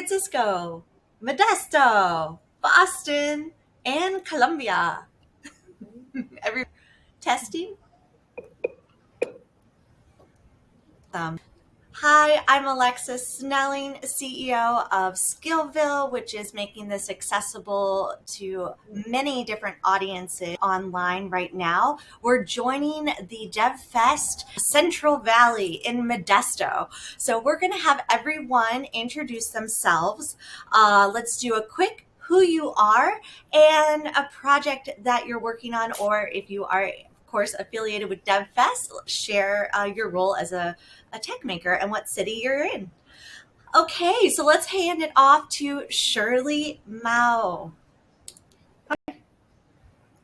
Francisco, Modesto, Boston, and Columbia. Every testing? Hi, I'm Alexis Snelling, CEO of Skillville, which is making this accessible to many different audiences online right now. We're joining the DevFest Central Valley in Modesto. So we're going to have everyone introduce themselves. Let's do a quick who you are and a project that you're working on, or if you are, of course, affiliated with DevFest, share your role as a tech maker and what city you're in. Okay, so let's hand it off to Shirley Mao.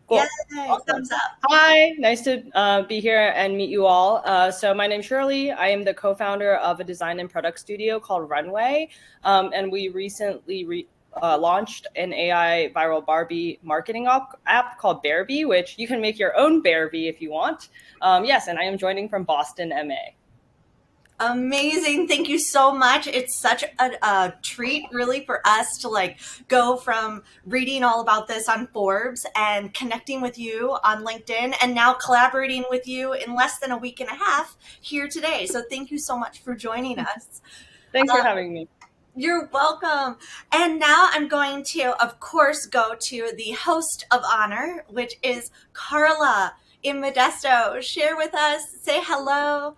Cool. Yay, Awesome. thumbs up. Hi, nice to be here and meet you all. So my name's Shirley. I am the co-founder of a design and product studio called Runway, and we recently launched an AI viral Barbie marketing app called Bearbie, which you can make your own Bearbie if you want. Yes, and I am joining from Boston, MA. Amazing. Thank you so much. It's such a treat really for us to go from reading all about this on Forbes and connecting with you on LinkedIn and now collaborating with you in less than a week and a half here today. So thank you so much for joining us. Thanks for having me. You're welcome. And now I'm going to, of course, go to the host of honor, which is Carla in Modesto. Share with us, say hello.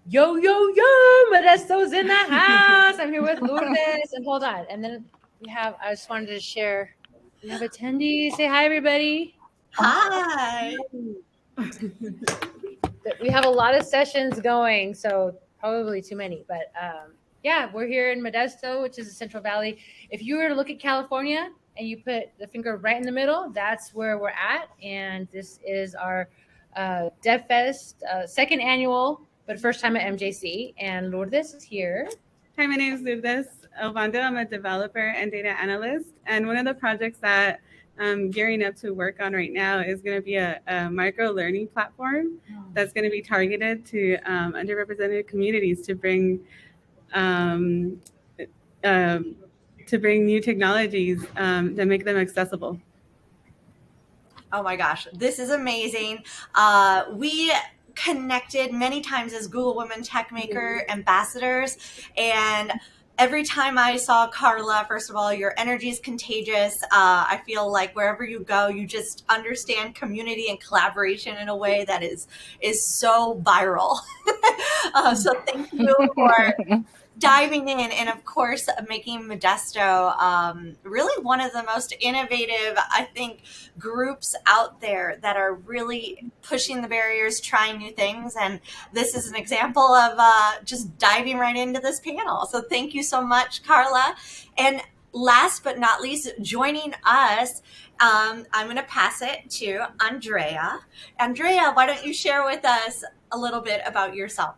Yo, Modesto's in the house. I'm here with Lourdes. And hold on. And then I just wanted to share, we have attendees. Say hi, everybody. Hi. We have a lot of sessions going, so probably too many. But yeah, we're here in Modesto, which is the Central Valley. If you were to look at California and you put the finger right in the middle, that's where we're at. And this is our DevFest second annual, but first time at MJC, and Lourdes is here. Hi, my name is Lourdes Ovando. I'm a developer and data analyst. And one of the projects that I'm gearing up to work on right now is going to be a micro learning platform that's going to be targeted to underrepresented communities to bring new technologies that make them accessible. Oh my gosh, this is amazing. We connected many times as Google Women Tech Maker ambassadors, and every time I saw Carla, first of all, your energy is contagious. I feel like wherever you go, you just understand community and collaboration in a way that is so viral. So thank you for diving in, and of course making Modesto really one of the most innovative, I think, groups out there that are really pushing the barriers, trying new things, and this is an example of just diving right into this panel. So thank you so much, Carla. And last but not least, joining us, I'm going to pass it to Andrea. Andrea, why don't you share with us a little bit about yourself?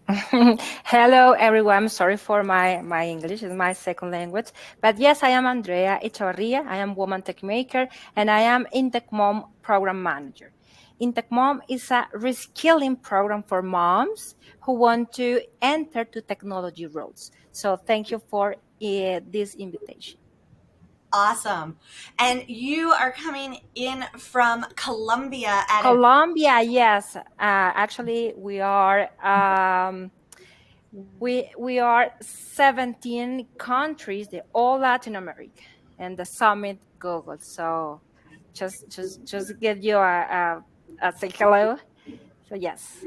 Hello, everyone. Sorry for my English, is my second language. But yes, I am Andrea Echevarria. I am Woman Tech Maker, and I am IntechMom Program Manager. IntechMom is a reskilling program for moms who want to enter to technology roles. So thank you for this invitation. Awesome. And you are coming in from Colombia. Colombia, yes. Actually, we are we are 17 countries, all Latin America, and the summit Google. So just give you a say hello. So yes.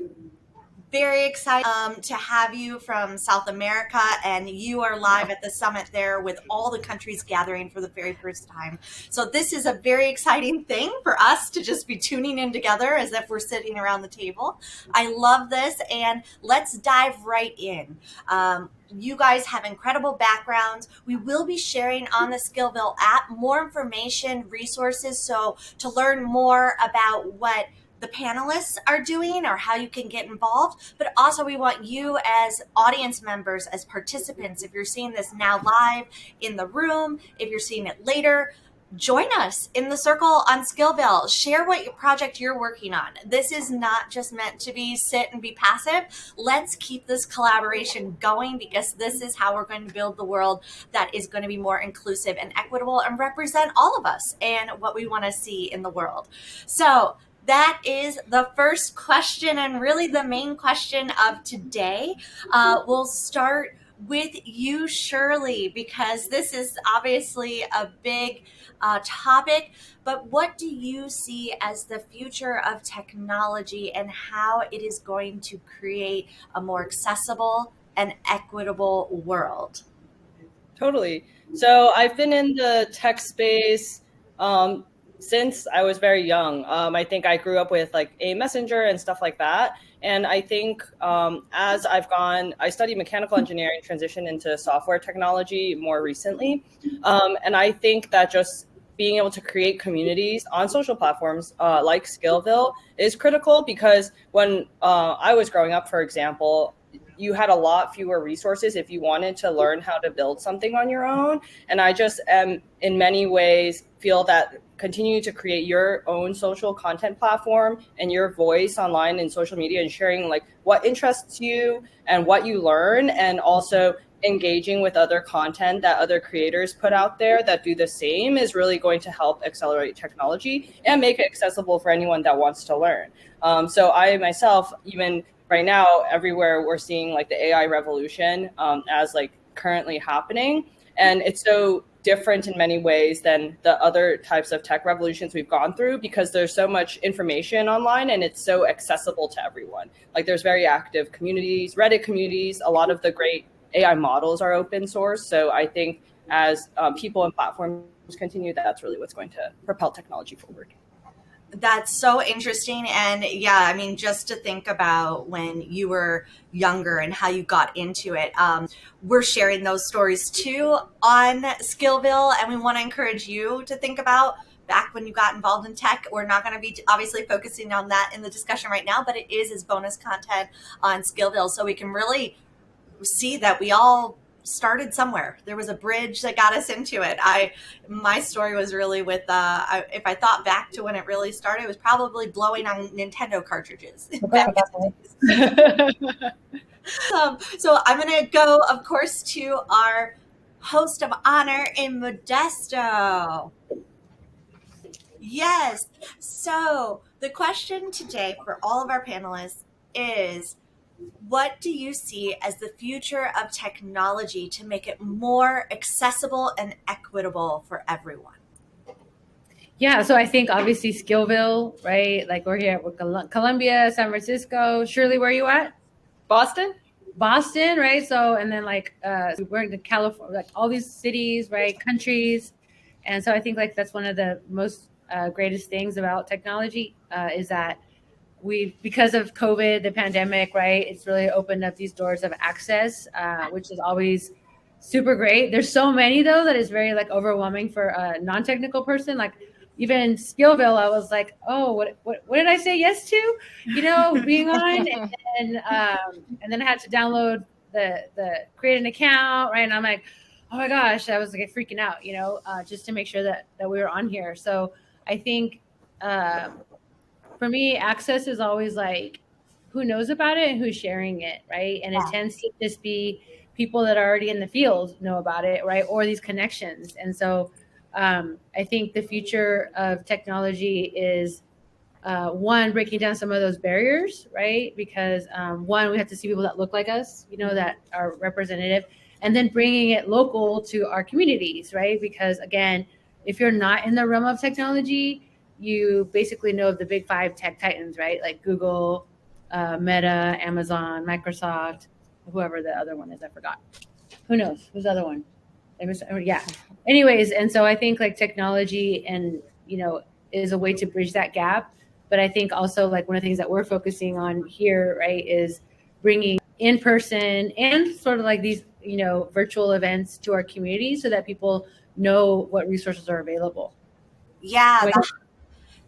Very excited to have you from South America, and you are live at the summit there with all the countries gathering for the very first time. So this is a very exciting thing for us to just be tuning in together as if we're sitting around the table. I love this, and let's dive right in. You guys have incredible backgrounds. We will be sharing on the Skillville app more information, resources, so to learn more about what the panelists are doing or how you can get involved, but also we want you as audience members, as participants, if you're seeing this now live in the room, if you're seeing it later, join us in the circle on Skillville. Share what project you're working on. This is not just meant to be sit and be passive. Let's keep this collaboration going, because this is how we're going to build the world that is going to be more inclusive and equitable and represent all of us and what we want to see in the world. So that is the first question, and really the main question of today. We'll start with you, Shirley, because this is obviously a big topic, but what do you see as the future of technology and how it is going to create a more accessible and equitable world? Totally. So I've been in the tech space since I was very young. I think I grew up with like a messenger and stuff like that. And I think as I studied mechanical engineering, transitioned into software technology more recently. And I think that just being able to create communities on social platforms like Skillville is critical, because when I was growing up, for example, you had a lot fewer resources if you wanted to learn how to build something on your own. And I just am in many ways feel that continue to create your own social content platform and your voice online and social media, and sharing like what interests you and what you learn, and also engaging with other content that other creators put out there that do the same, is really going to help accelerate technology and make it accessible for anyone that wants to learn. So I myself, even right now, everywhere we're seeing like the AI revolution as like currently happening. And it's so different in many ways than the other types of tech revolutions we've gone through, because there's so much information online and it's so accessible to everyone. Like there's very active communities, Reddit communities, a lot of the great AI models are open source. So I think as people and platforms continue, that's really what's going to propel technology forward. That's so interesting. And yeah, I mean, just to think about when you were younger and how you got into it. We're sharing those stories too on Skillville, and we want to encourage you to think about back when you got involved in tech. We're not going to be obviously focusing on that in the discussion right now, but it is as bonus content on Skillville, so we can really see that we all started somewhere. There was a bridge that got us into it. My story was really with if I thought back to when it really started, it was probably blowing on Nintendo cartridges. So I'm going to go, of course, to our host of honor in Modesto. Yes. So the question today for all of our panelists is, what do you see as the future of technology to make it more accessible and equitable for everyone? Yeah, so I think obviously Skillville, right? Like we're here at Columbia, San Francisco. Shirley, where are you at? Boston, right? So, and then like we're in California, like all these cities, right? Countries. And so I think like that's one of the most greatest things about technology is that because of COVID, the pandemic, right? It's really opened up these doors of access, which is always super great. There's so many though that is very like overwhelming for a non-technical person. Like even Skillville, I was like, oh, what did I say yes to? You know, being on, and then I had to download the create an account, right? And I'm like, oh my gosh, I was like freaking out, you know, just to make sure that we were on here. So I think. For me, access is always like who knows about it and who's sharing it, right? And it tends to just be people that are already in the field know about it, right? Or these connections. And so I think the future of technology is one, breaking down some of those barriers, right? Because one, we have to see people that look like us, you know, that are representative, and then bringing it local to our communities, right? Because again, if you're not in the realm of technology, you basically know of the big five tech titans, right? Like Google, Meta, Amazon, Microsoft, whoever the other one is, I forgot. Who knows? Who's the other one? Yeah. Anyways, and so I think like technology and, you know, is a way to bridge that gap. But I think also like one of the things that we're focusing on here, right, is bringing in person and sort of like these, you know, virtual events to our community so that people know what resources are available. Yeah.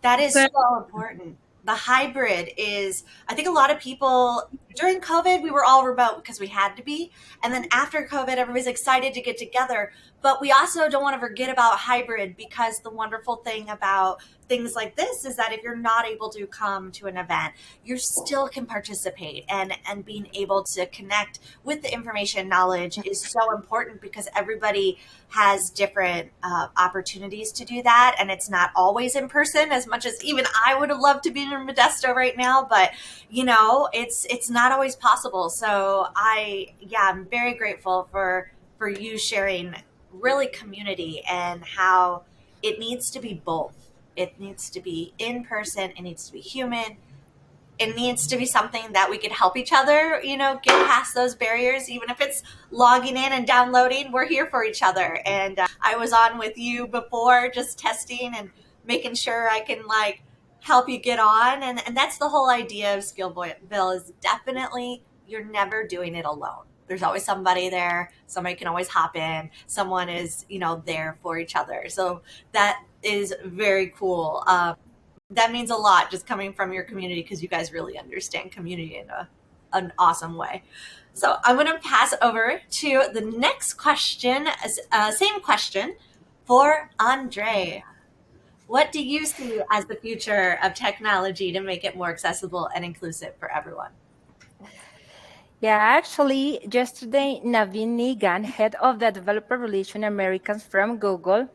That is so important. The hybrid is, I think a lot of people during COVID, we were all remote because we had to be. And then after COVID, everybody's excited to get together. But we also don't want to forget about hybrid, because the wonderful thing about things like this is that if you're not able to come to an event, you still can participate, and being able to connect with the information knowledge is so important, because everybody has different opportunities to do that, and it's not always in person, as much as even I would have loved to be in Modesto right now, but it's not always possible. So I'm very grateful for you sharing really community, and how it needs to be both. It needs to be in person, it needs to be human, it needs to be something that we can help each other, get past those barriers. Even if it's logging in and downloading, we're here for each other. And I was on with you before, just testing and making sure I can help you get on. And that's the whole idea of Skillville, is definitely you're never doing it alone. There's always somebody there. Somebody can always hop in. Someone is, there for each other. So that is very cool. That means a lot, just coming from your community, because you guys really understand community in an awesome way. So I'm going to pass over to the next question, same question for Andre. What do you see as the future of technology to make it more accessible and inclusive for everyone? Yeah, actually, yesterday, Naveen Nigan, head of the Developer Relation Americans from Google,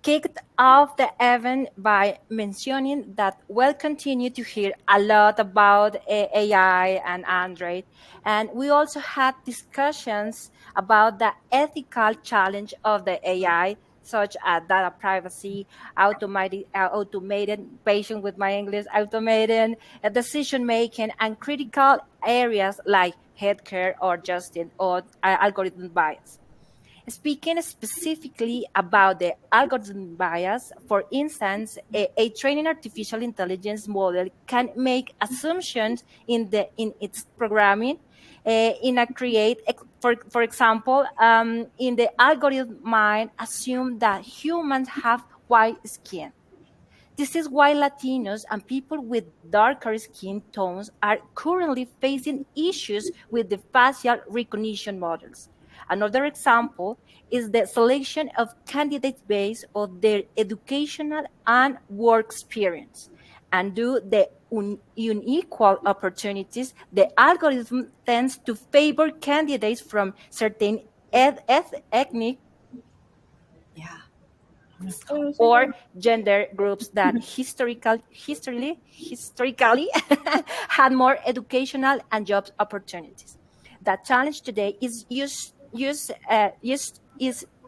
kicked off the event by mentioning that we'll continue to hear a lot about AI and Android. And we also had discussions about the ethical challenge of the AI, such as data privacy, automated, patient with my English, automated decision making, and critical areas like healthcare or justice or algorithm bias. Speaking specifically about the algorithm bias, for instance, a training artificial intelligence model can make assumptions in its programming. In a create, for example, in the algorithm might assume that humans have white skin. This is why Latinos and people with darker skin tones are currently facing issues with the facial recognition models. Another example is the selection of candidates based on their educational and work experience. And due to the unequal opportunities, the algorithm tends to favor candidates from certain ethnic Yeah. or gender groups that historically had more educational and job opportunities. The challenge today is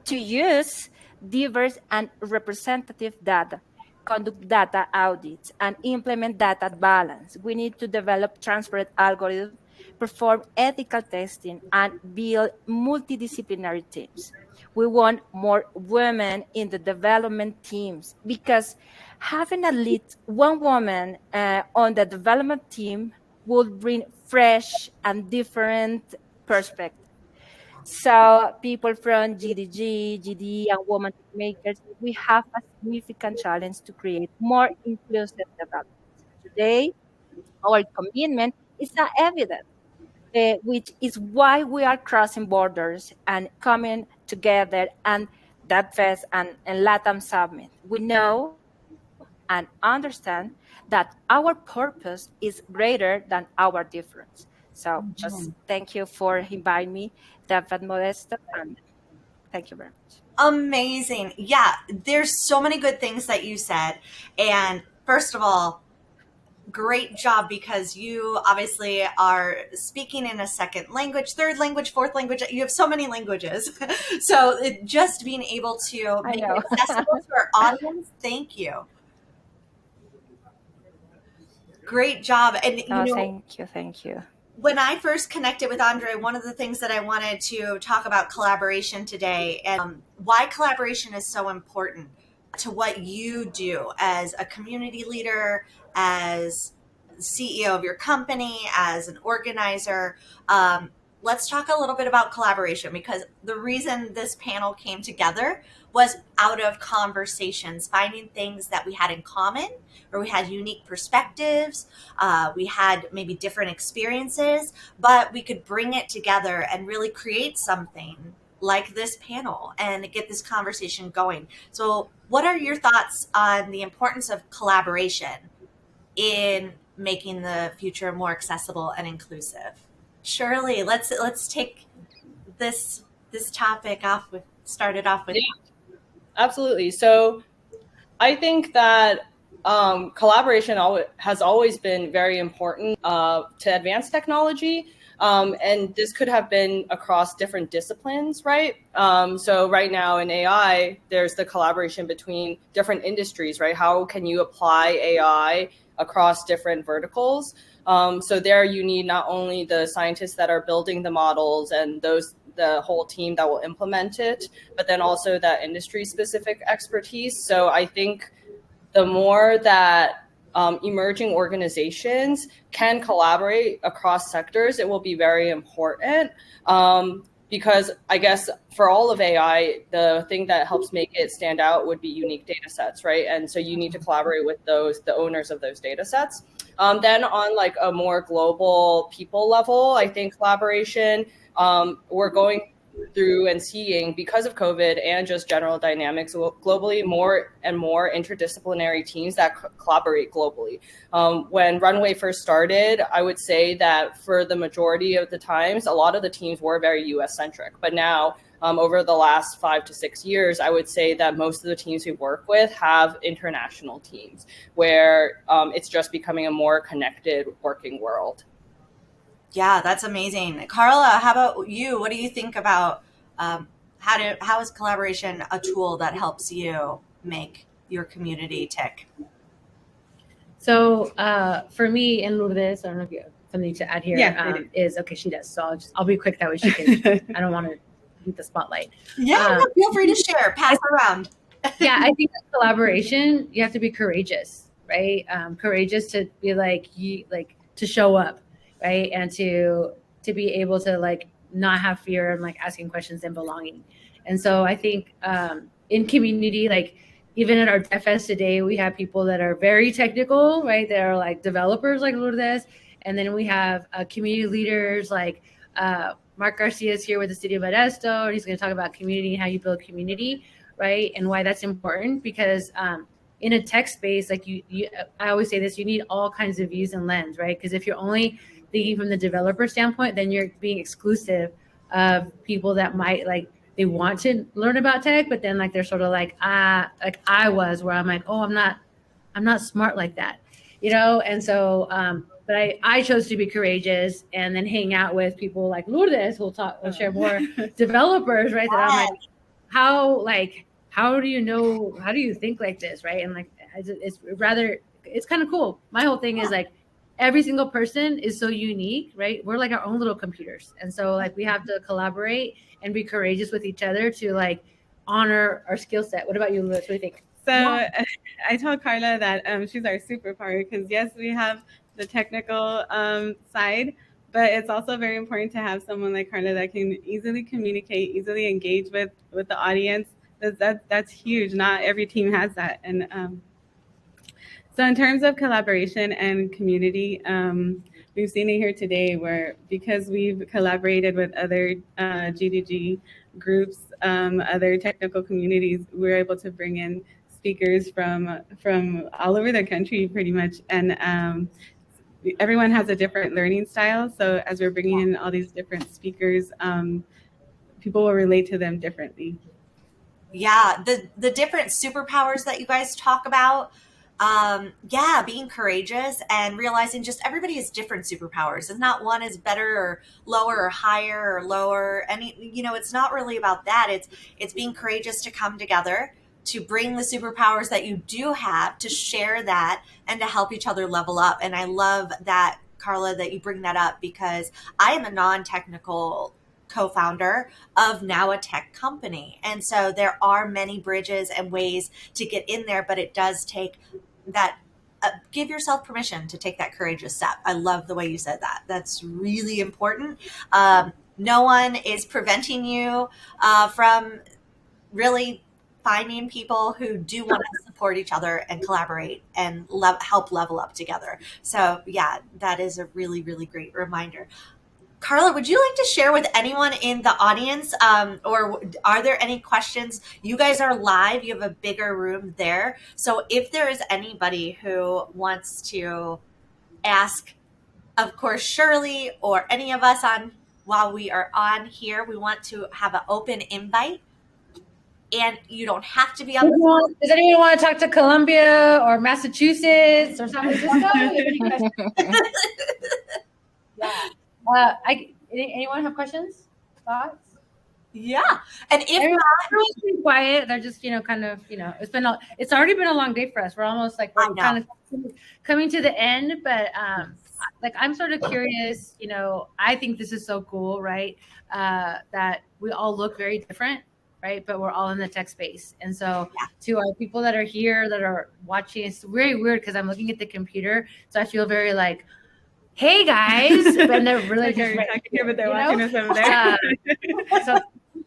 to use diverse and representative data, conduct data audits, and implement data balance. We need to develop transparent algorithms, perform ethical testing, and build multidisciplinary teams. We want more women in the development teams, because having at least one woman on the development team will bring fresh and different perspective. So people from GDG, GD, and women makers, we have a significant challenge to create more inclusive development. Today, our commitment is evident, which is why we are crossing borders and coming together, and DevFest and LATAM Summit. We know and understand that our purpose is greater than our difference. So just thank you for inviting me, DevFest Modesto, and thank you very much. Amazing. Yeah, there's so many good things that you said. And first of all, great job, because you obviously are speaking in a second language, third language, fourth language. You have so many languages. So just being able to I make know. it accessible to our audience, thank you. Great job. And Oh, thank you. when I first connected with Andre, one of the things that I wanted to talk about collaboration today, and why collaboration is so important to what you do as a community leader, as CEO of your company, as an organizer. let's talk a little bit about collaboration, because the reason this panel came together was out of conversations, finding things that we had in common, or we had unique perspectives, we had maybe different experiences, but we could bring it together and really create something like this panel and get this conversation going. So what are your thoughts on the importance of collaboration in making the future more accessible and inclusive? Shirley, let's take this topic off with started off with. Yeah, absolutely. So I think that collaboration has always been very important to advance technology. And this could have been across different disciplines, right? So right now in AI, there's the collaboration between different industries, right? How can you apply AI across different verticals? So there you need not only the scientists that are building the models and the whole team that will implement it, but then also that industry specific expertise. So I think the more that emerging organizations can collaborate across sectors, it will be very important. Because I guess for all of AI, the thing that helps make it stand out would be unique data sets, right? And so you need to collaborate with the owners of those data sets. Then on like a more global people level, I think collaboration, we're going through and seeing, because of COVID and just general dynamics globally, more and more interdisciplinary teams that collaborate globally. When Runway first started, I would say that for the majority of the times, a lot of the teams were very US centric. But now, over the last 5 to 6 years, I would say that most of the teams we work with have international teams where it's just becoming a more connected working world. Yeah, that's amazing. Carla, how about you? What do you think about how is collaboration a tool that helps you make your community tick? So for me and Lourdes, I don't know if you have something to add here. Yeah, is okay. She does, so I'll be quick. That way she can. I don't want to beat the spotlight. Yeah, no, feel free to share. Pass around. Yeah, I think that collaboration, you have to be courageous, right? Courageous to be like to show up, right, and to be able to like not have fear and like asking questions and belonging. And so I think in community, like even at our DevFest today, we have people that are very technical, right? They're like developers like Lourdes, and then we have community leaders like Mark Garcia is here with the city of Modesto, and he's going to talk about community and how you build community, right? And why that's important, because in a tech space, like I always say this, you need all kinds of views and lens, right? Because if you're only thinking from the developer standpoint, then you're being exclusive of people that might like, they want to learn about tech, but then like they're sort of like I was, where I'm like, oh, I'm not smart like that, you know? And so but I chose to be courageous and then hang out with people like Lourdes who'll share more developers, right? That I'm like, how do you think like this, right? And like it's kind of cool. My whole thing is like every single person is so unique, right? We're like our own little computers, and so like we have to collaborate and be courageous with each other to like honor our skill set. What about you, Louis? What do you think? So I told Carla that she's our superpower, because yes, we have the technical side, but it's also very important to have someone like Carla that can easily communicate, easily engage with the audience. That's huge. Not every team has that. And so in terms of collaboration and community, we've seen it here today where, because we've collaborated with other GDG groups, other technical communities, we're able to bring in speakers from all over the country pretty much. And everyone has a different learning style. So as we're bringing in all these different speakers, people will relate to them differently. Yeah, the different superpowers that you guys talk about, being courageous and realizing just everybody has different superpowers. It's not one is better or lower or higher or lower. It's not really about that. It's being courageous to come together, to bring the superpowers that you do have, to share that and to help each other level up. And I love that, Carla, that you bring that up, because I am a non-technical co-founder of now a tech company. And so there are many bridges and ways to get in there, but it does take that, give yourself permission to take that courageous step. I love the way you said that. That's really important. No one is preventing you from really finding people who do want to support each other and collaborate and help level up together. So yeah, that is a really, really great reminder. Carla, would you like to share with anyone in the audience, or are there any questions? You guys are live. You have a bigger room there. So if there is anybody who wants to ask, of course, Shirley or any of us on while we are on here, we want to have an open invite. And you don't have to be on the Does anyone want to talk to Columbia or Massachusetts or San Francisco? Yeah. Anyone have questions? Thoughts? Yeah. And if Everyone's been quiet. They're just, kind of, it's already been a long day for us. We're almost like we're kind of coming to the end, but I'm sort of curious, I think this is so cool, right? That we all look very different, right? But we're all in the tech space. And so to our people that are here, that are watching, it's very weird because I'm looking at the computer. So I feel very like, hey guys, but they're really just right here, but they're watching us over there. So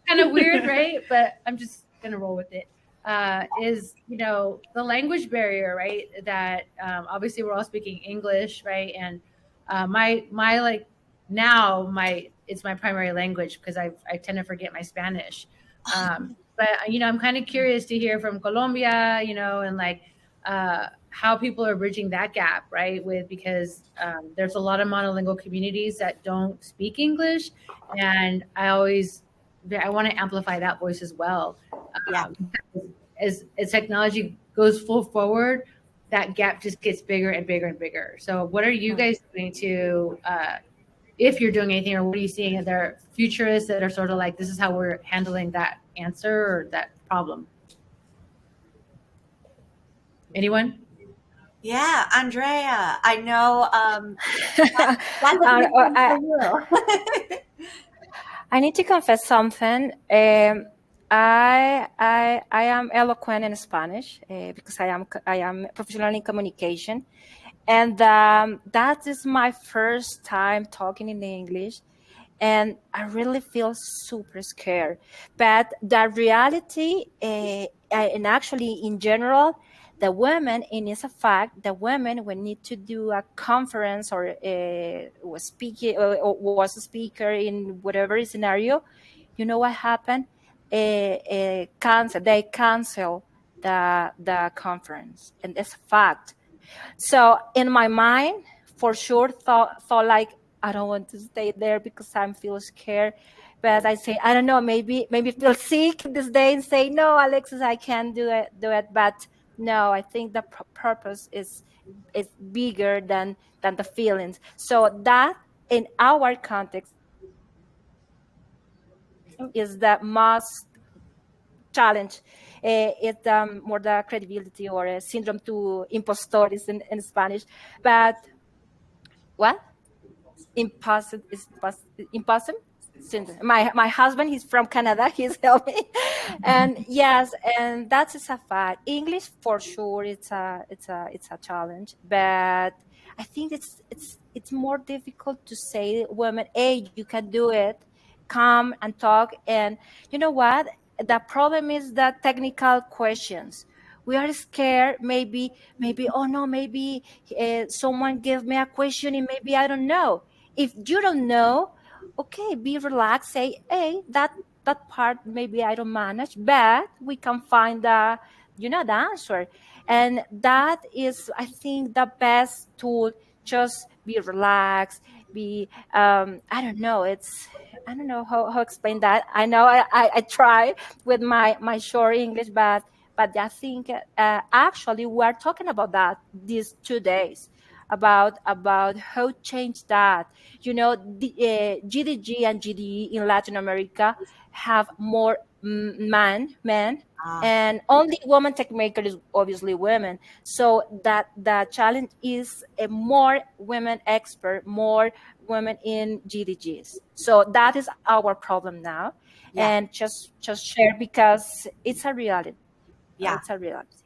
kind of weird, right? But I'm just gonna roll with it. Is the language barrier, right? That obviously we're all speaking English, right? And my it's my primary language because I tend to forget my Spanish. But I'm kind of curious to hear from Colombia, and like how people are bridging that gap, right? Because there's a lot of monolingual communities that don't speak English, and I want to amplify that voice as well. As technology goes full forward, that gap just gets bigger and bigger and bigger. So what are you guys doing to, if you're doing anything, or what are you seeing? Are there futurists that are sort of like, this is how we're handling that answer or that problem? Anyone? Yeah, Andrea, I know. I need to confess something. I am eloquent in Spanish because I am professional in communication, and that is my first time talking in English, and I really feel super scared. But the reality, and actually in general, the women, and it's a fact, the women we need to do a conference or was speaking or was a speaker in whatever scenario, you know what happened? They cancel the conference, and it's a fact. So in my mind, for sure, thought like, I don't want to stay there because I feel scared. But I say, I don't know, maybe feel sick this day and say, no, Alexis, I can't do it. But no, I think the purpose is bigger than the feelings. So that in our context is the most challenge. It's more the credibility or a syndrome to impostores in Spanish. But what? Impossible syndrome. My husband, he's from Canada, he's helping. And yes, and that is a fact. English for sure, it's a challenge, but I think it's more difficult to say women, hey, you can do it, come and talk. And you know what, the problem is the technical questions. We are scared, maybe, oh no, maybe someone give me a question and maybe I don't know. If you don't know, okay, be relaxed, say, hey, that part maybe I don't manage, but we can find the answer. And that is, I think, the best tool. Just be relaxed, be I don't know, I don't know how explain that. I know I try with my short English, but I think actually we are talking about that these 2 days, about how change that. The GDG and GDE in Latin America have more men, and only woman tech maker is obviously women. So that the challenge is a more women expert, more women in GDGs. So that is our problem now. And just share because it's a reality. It's a reality.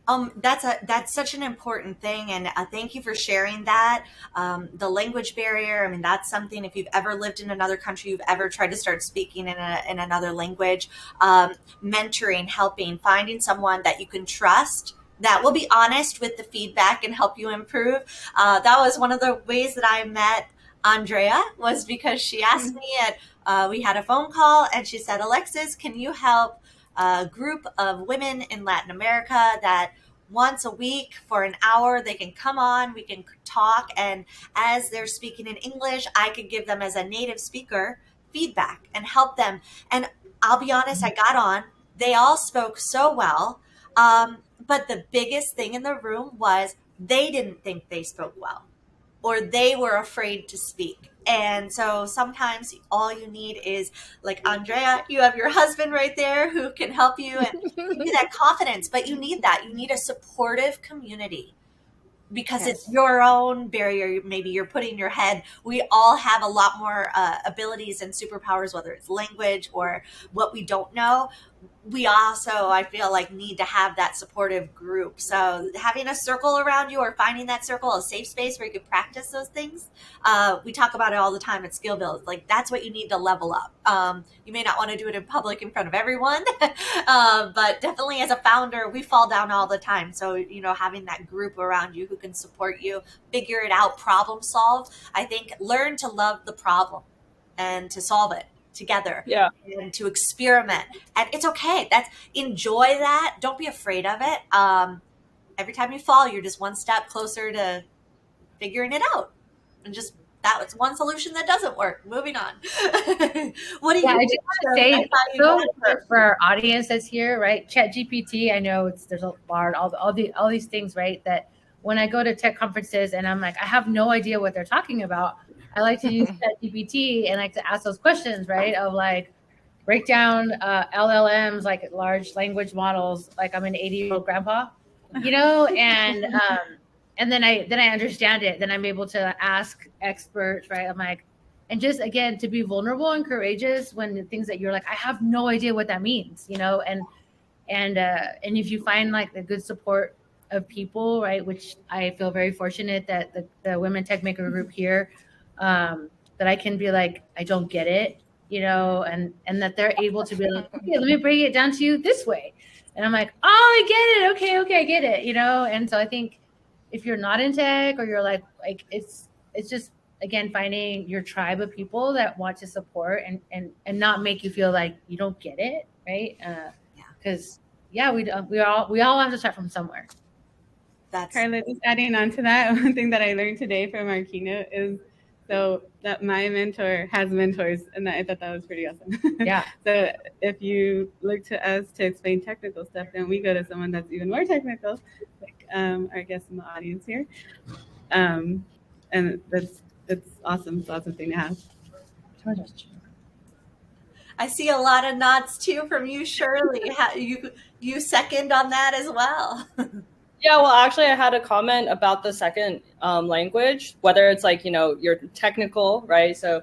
That's such an important thing, and thank you for sharing that. The language barrier. I mean, that's something. If you've ever lived in another country, you've ever tried to start speaking in another language, mentoring, helping, finding someone that you can trust that will be honest with the feedback and help you improve. That was one of the ways that I met Andrea, was because she asked me at we had a phone call, and she said, Alexis, can you help a group of women in Latin America that once a week for an hour they can come on, we can talk, and as they're speaking in English, I could give them, as a native speaker, feedback and help them. And I'll be honest, I got on, they all spoke so well, but the biggest thing in the room was they didn't think they spoke well, or they were afraid to speak. And so sometimes all you need is, like Andrea, you have your husband right there who can help you and give you that confidence. But you need that. You need a supportive community, because it's your own barrier. Maybe you're putting in your head. We all have a lot more abilities and superpowers, whether it's language or what we don't know. We also, I feel like, need to have that supportive group. So having a circle around you, or finding that circle, a safe space where you can practice those things. We talk about it all the time at Skill Build. Like, that's what you need to level up. You may not want to do it in public in front of everyone, but definitely as a founder, we fall down all the time. So, having that group around you who can support you, figure it out, problem solve. I think learn to love the problem and to solve it together, and to experiment. And it's okay. Enjoy that. Don't be afraid of it. Every time you fall, you're just one step closer to figuring it out. And just, that was one solution that doesn't work. Moving on. What do you? I just want to say, so for our audience that's here, right? ChatGPT. I know there's a Bard, all these things, right? That when I go to tech conferences and I'm like, I have no idea what they're talking about, I like to use ChatGPT and like to ask those questions, right? Of like, break down LLMs, like large language models, like I'm an 80-year-old grandpa, and then I understand it. Then I'm able to ask experts, right? I'm like, and just again, to be vulnerable and courageous when the things that you're like, I have no idea what that means, and if you find like the good support of people, right, which I feel very fortunate that the Women Tech Maker group here, that I can be like, I don't get it, and that they're able to be like, okay, let me bring it down to you this way. And I'm like, oh, I get it. Okay, I get it, And so I think if you're not in tech, or you're like it's just, again, finding your tribe of people that want to support and not make you feel like you don't get it, right? Because we all have to start from somewhere. Carla, just adding on to that, one thing that I learned today from our keynote is that my mentor has mentors, and I thought that was pretty awesome. Yeah. So if you look to us to explain technical stuff, then we go to someone that's even more technical, like our guest in the audience here. And it's awesome. It's an awesome thing to have. I see a lot of nods too from you, Shirley. You second on that as well. Yeah, well, actually, I had a comment about the second language, whether it's like, you're technical, right? So,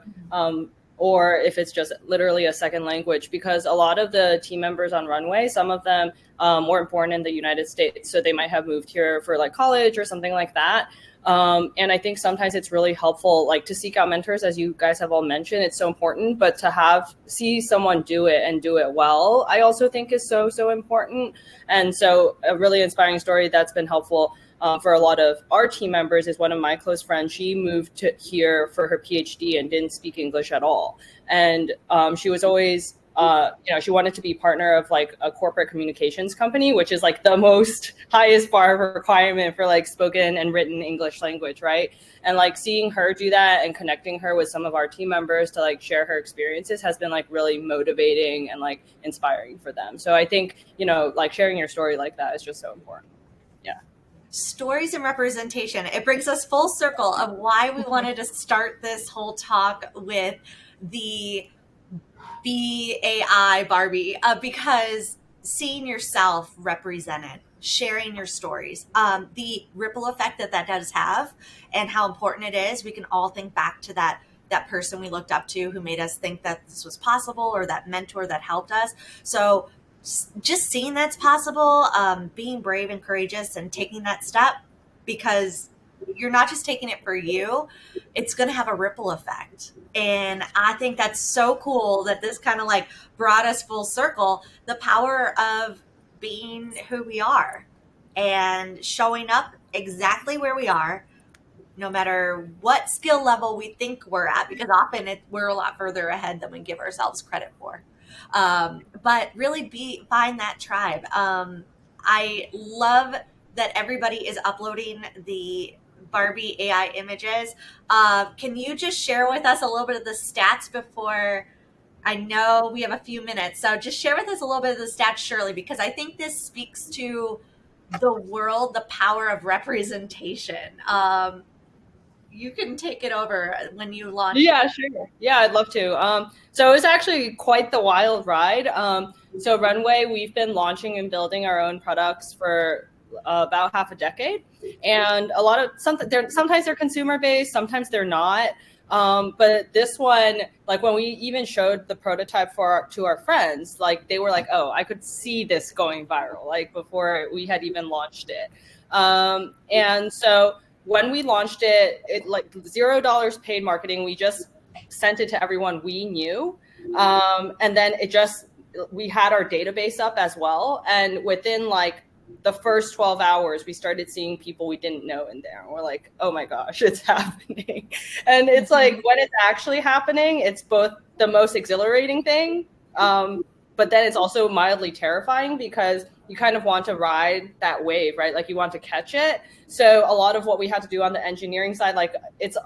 or if it's just literally a second language, because a lot of the team members on Runway, some of them were born in the United States. So they might have moved here for like college or something like that. And I think sometimes it's really helpful, like, to seek out mentors, as you guys have all mentioned. It's so important, but to see someone do it and do it well, I also think is so, so important. And so a really inspiring story that's been helpful for a lot of our team members is one of my close friends. She moved here for her PhD and didn't speak English at all. And she was always she wanted to be partner of like a corporate communications company, which is like the most highest bar of requirement for like spoken and written English language, right? And like seeing her do that and connecting her with some of our team members to like share her experiences has been like really motivating and like inspiring for them. So I think, like sharing your story like that is just so important. Yeah. Stories and representation. It brings us full circle of why we wanted to start this whole talk with the BAI Barbie, because seeing yourself represented, sharing your stories, the ripple effect that does have, and how important it is. We can all think back to that person we looked up to who made us think that this was possible, or that mentor that helped us. So just seeing that's possible, being brave and courageous and taking that step, because you're not just taking it for you, it's going to have a ripple effect. And I think that's so cool that this kind of like brought us full circle, the power of being who we are and showing up exactly where we are, no matter what skill level we think we're at, because often we're a lot further ahead than we give ourselves credit for. But really find that tribe. I love that everybody is uploading the Barbie AI images. Can you just share with us a little bit of the stats before? I know we have a few minutes, so just share with us a little bit of the stats, Shirley, because I think this speaks to the world, the power of representation. You can take it over when you launch. Yeah, sure. Yeah, I'd love to. So it was actually quite the wild ride. So Runway, we've been launching and building our own products for about half a decade, and a lot of sometimes they're consumer based, sometimes they're not. But this one, like when we even showed the prototype to our friends, like they were like, "Oh, I could see this going viral," like before we had even launched it. And so when we launched it like $0 paid marketing. We just sent it to everyone we knew, and then we had our database up as well. And within like the first 12 hours, we started seeing people we didn't know in there. And we're like, oh my gosh, it's happening. And it's like, when it's actually happening, it's both the most exhilarating thing, but then it's also mildly terrifying, because you kind of want to ride that wave, right? Like you want to catch it. So a lot of what we had to do on the engineering side,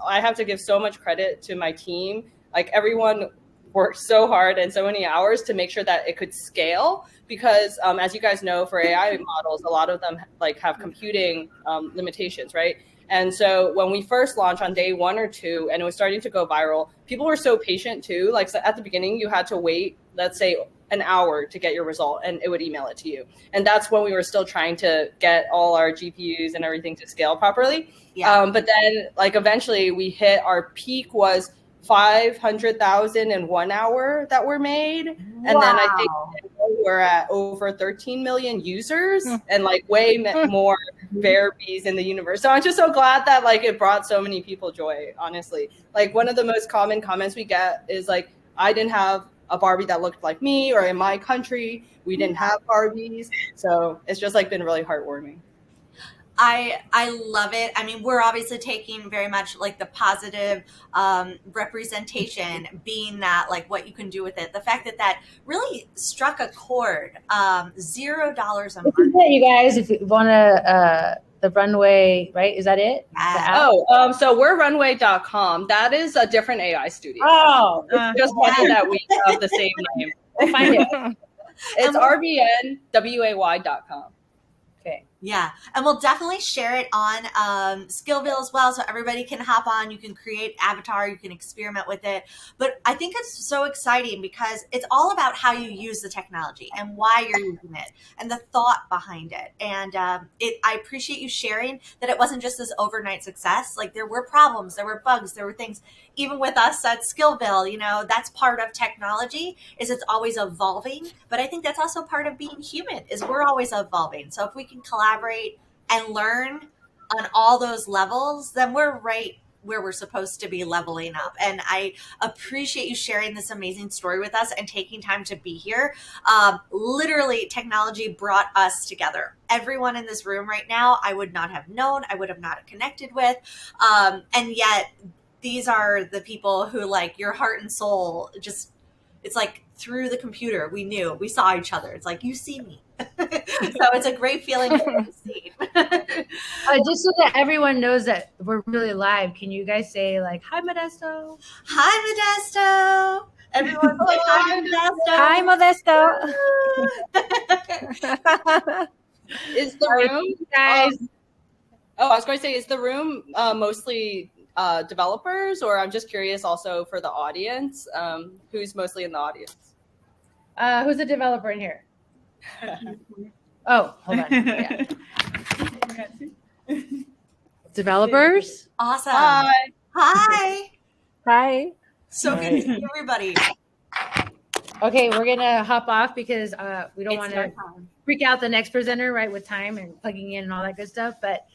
I have to give so much credit to my team. Like everyone worked so hard and so many hours to make sure that it could scale, because as you guys know, for AI models, a lot of them like have computing limitations, right? And so when we first launched on day 1 or 2 and it was starting to go viral, people were so patient too. Like, so at the beginning, you had to wait, let's say, an hour to get your result, and it would email it to you. And that's when we were still trying to get all our GPUs and everything to scale properly. Yeah. But then like eventually we hit our peak was 500,000 in 1 hour that were made. And then I think we're at over 13 million users and like way more Barbies in the universe. So I'm just so glad that like it brought so many people joy, honestly. Like one of the most common comments we get is like, I didn't have a Barbie that looked like me, or in my country, we didn't have Barbies. So it's just like been really heartwarming. I love it. I mean, we're obviously taking very much like the positive representation, being that like what you can do with it. The fact that really struck a chord. $0 a month. You guys, if you want to, the Runway, right? Is that it? So we're runway.com. That is a different AI studio. Oh, just funny that we have the same name. We'll find it. It's rbnway.com. Okay. Yeah. And we'll definitely share it on Skillville as well. So everybody can hop on, you can create avatar, you can experiment with it. But I think it's so exciting because it's all about how you use the technology and why you're using it and the thought behind it. And I appreciate you sharing that it wasn't just this overnight success. Like there were problems, there were bugs, there were things, even with us at Skillville, you know, that's part of technology, is it's always evolving. But I think that's also part of being human, is we're always evolving. So if we can collaborate and learn on all those levels, then we're right where we're supposed to be leveling up. And I appreciate you sharing this amazing story with us and taking time to be here. Literally, technology brought us together. Everyone in this room right now, I would not have known, I would have not connected with. And yet, these are the people who, like, your heart and soul just, it's like through the computer, we saw each other. It's like, you see me. So it's a great feeling to be seen. Just so that everyone knows that we're really live, can you guys say like, hi, Modesto? Hi, Modesto. Everyone's like, hi, Modesto. Modesto. Is the room, guys? I was going to say, is the room mostly developers, or I'm just curious also for the audience, who's mostly in the audience? Who's a developer in here? Oh, hold on. Yeah. Developers? Awesome. Hi. Hi. Hi. So good to see everybody. Okay, we're gonna hop off because we don't It's want your to time. freak out the next presenter, right, with time and plugging in and all that good stuff. But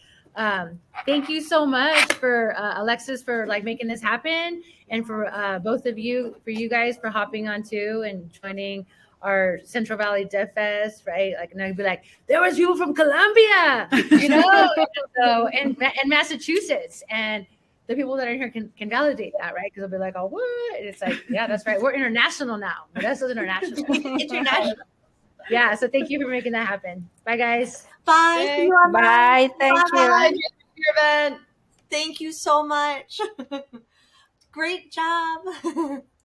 thank you so much for Alexis for like making this happen, and for both of you, for you guys for hopping on too and joining our Central Valley DevFest, right? Like, and I'd be like, there was people from Colombia, you know, so and Massachusetts, and the people that are here can validate that, right? Because they'll be like, oh, what? And it's like, yeah, that's right. We're international now. Modesto's international. International. Yeah. So thank you for making that happen. Bye, guys. Bye. See you online. Bye. Thank you. Bye. Your event. Thank you so much. Great job.